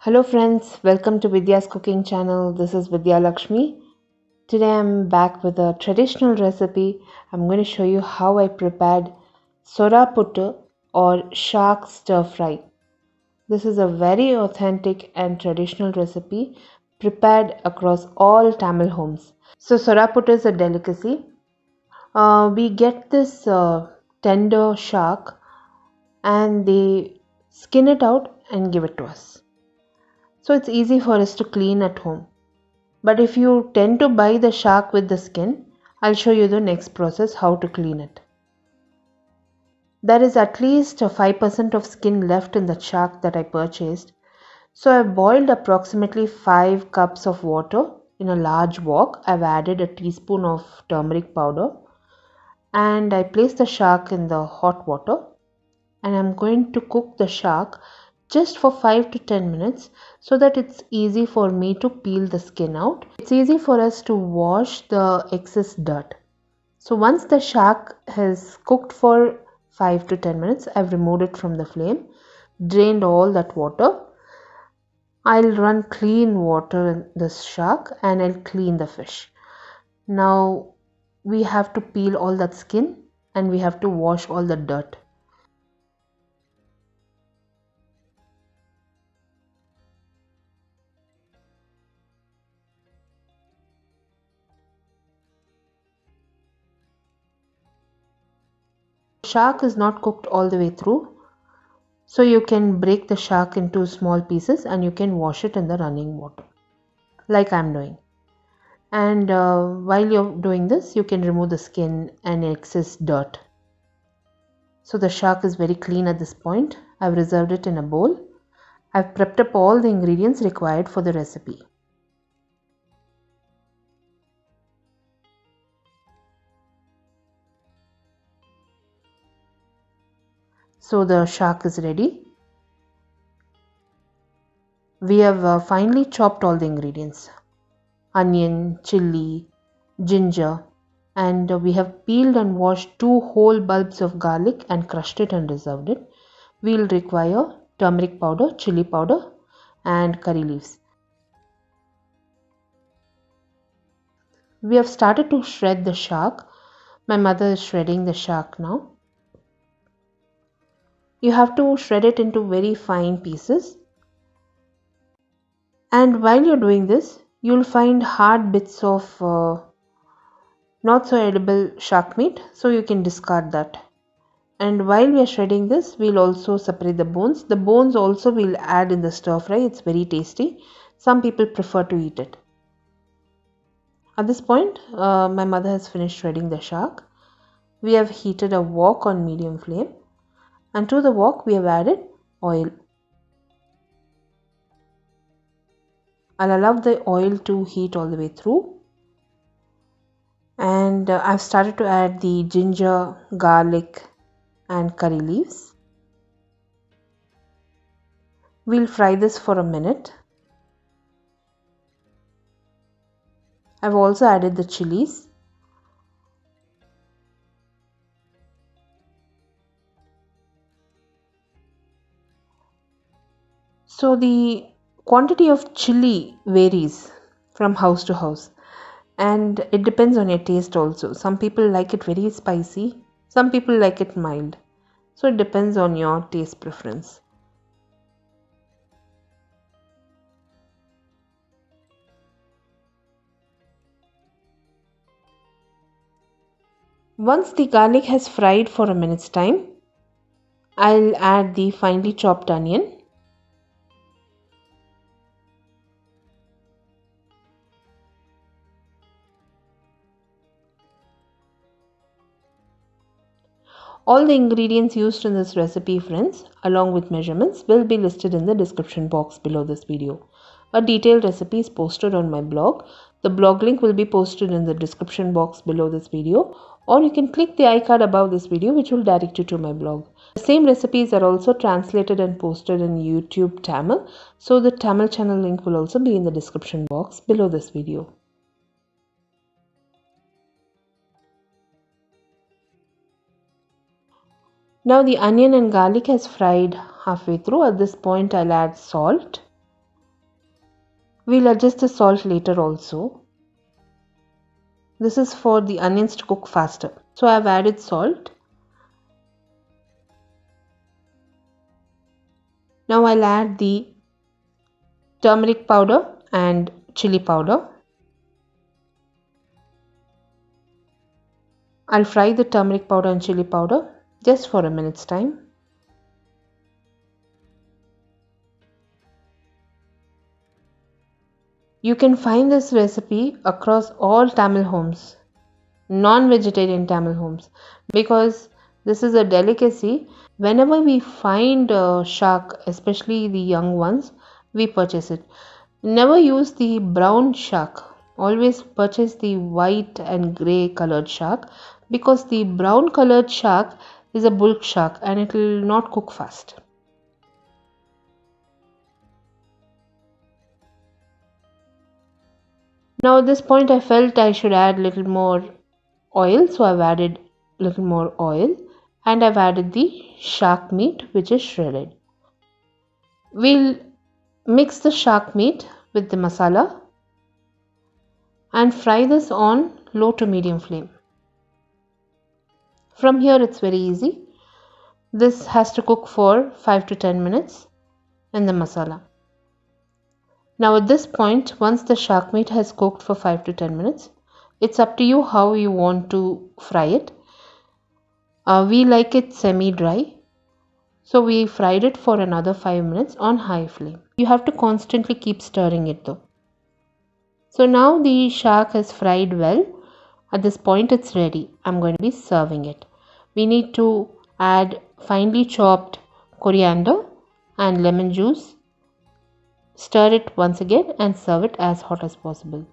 Hello friends, welcome to Vidyascooking channel. This is Vidya Lakshmi. Today I'm back with a traditional recipe. I'm going to show you how I prepared Sura Puttu or shark stir fry. This is a very authentic and traditional recipe prepared across all Tamil homes. So Sura Puttu is a delicacy. We get this tender shark and they skin it out and give it to us. So it's easy for us to clean at home. But if you tend to buy the shark with the skin, I'll show you the next process how to clean it. There is at least 5% of skin left in the shark that I purchased. So I boiled approximately 5 cups of water in a large wok. I've added a teaspoon of turmeric powder and I placed the shark in the hot water and I'm going to cook the shark just for 5 to 10 minutes so that it's easy for me to peel the skin out. It's easy for us to wash the excess dirt. So once the shark has cooked for 5 to 10 minutes, I've removed it from the flame, drained all that water. I'll run clean water in this shark and I'll clean the fish. Now we have to peel all that skin and we have to wash all the dirt. Shark is not cooked all the way through, so you can break the shark into small pieces and you can wash it in the running water like I'm doing. And while you're doing this, you can remove the skin and excess dirt. So the shark is very clean at this point. I've reserved it in a bowl. I've prepped up all the ingredients required for the recipe. So the shark is ready. We have finely chopped all the ingredients: onion, chili, ginger, and we have peeled and washed 2 whole bulbs of garlic and crushed it and reserved it. We'll require turmeric powder, chili powder, and curry leaves. We have started to shred the shark. My mother is shredding the shark now. You have to shred it into very fine pieces. And while you're doing this, you'll find hard bits of not so edible shark meat, so you can discard that. And while we are shredding this, we'll also separate the bones. The bones also we'll add in the stir fry. It's very tasty. Some people prefer to eat it. At this point, my mother has finished shredding the shark. We have heated a wok on medium flame, and to the wok we have added oil. I'll allow the oil to heat all the way through. And I've started to add the ginger, garlic and curry leaves. We'll fry this for a minute. I've also added the chilies. So the quantity of chili varies from house to house and it depends on your taste also. Some people like it very spicy, some people like it mild. So it depends on your taste preference. Once the garlic has fried for a minute's time, I'll add the finely chopped onion. All the ingredients used in this recipe, friends, along with measurements, will be listed in the description box below this video. A detailed recipe is posted on my blog. The blog link will be posted in the description box below this video, or you can click the icon above this video which will direct you to my blog. The same recipes are also translated and posted in YouTube Tamil, so the Tamil channel link will also be in the description box below this video. Now the onion and garlic has fried halfway through. At this point I'll add salt We'll adjust the salt later also. This is for the onions to cook faster. So I've added salt. Now I'll add the turmeric powder and chili powder. I'll fry the turmeric powder and chili powder just for a minute's time. You can find this recipe across all Tamil homes, non-vegetarian Tamil homes, because this is a delicacy. Whenever we find a shark, especially the young ones, we purchase it. Never use the brown shark. Always purchase the white and grey colored shark, because the brown colored shark is a bulk shark and it will not cook fast. Now at this point I felt I should add little more oil, so I've added little more oil and I've added the shark meat which is shredded. We'll mix the shark meat with the masala and fry this on low to medium flame. From here it's very easy. This has to cook for 5 to 10 minutes in the masala. Now at this point, once the shark meat has cooked for 5 to 10 minutes, it's up to you how you want to fry it. We like it semi-dry, so we fried it for another 5 minutes on high flame. You have to constantly keep stirring it though. So now the shark is fried well. At this point it's ready. I'm going to be serving it. We need to add finely chopped coriander and lemon juice. Stir it once again and serve it as hot as possible.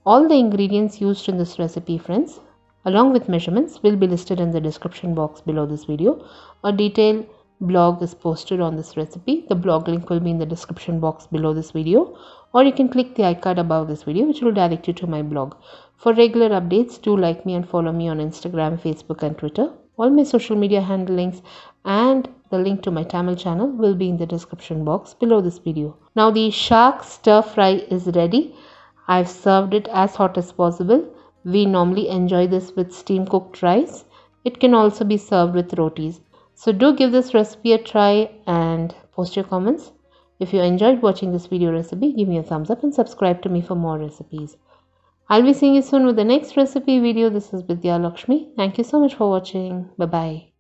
All the ingredients used in this recipe, friends, along with measurements, will be listed in the description box below this video. A detailed blog is posted on this recipe. The blog link will be in the description box below this video, or you can click the icon above this video which will direct you to my blog. For regular updates, do like me and follow me on Instagram, Facebook and Twitter. All my social media handle links and the link to my Tamil channel will be in the description box below this video. Now the shark stir fry is ready. I've served it as hot as possible. We normally enjoy this with steam cooked rice. It can also be served with rotis. So do give this recipe a try and post your comments. If you enjoyed watching this video recipe, give me a thumbs up and subscribe to me for more recipes. I'll be seeing you soon with the next recipe video. This is Vidyalakshmi. Thank you so much for watching. Bye-bye.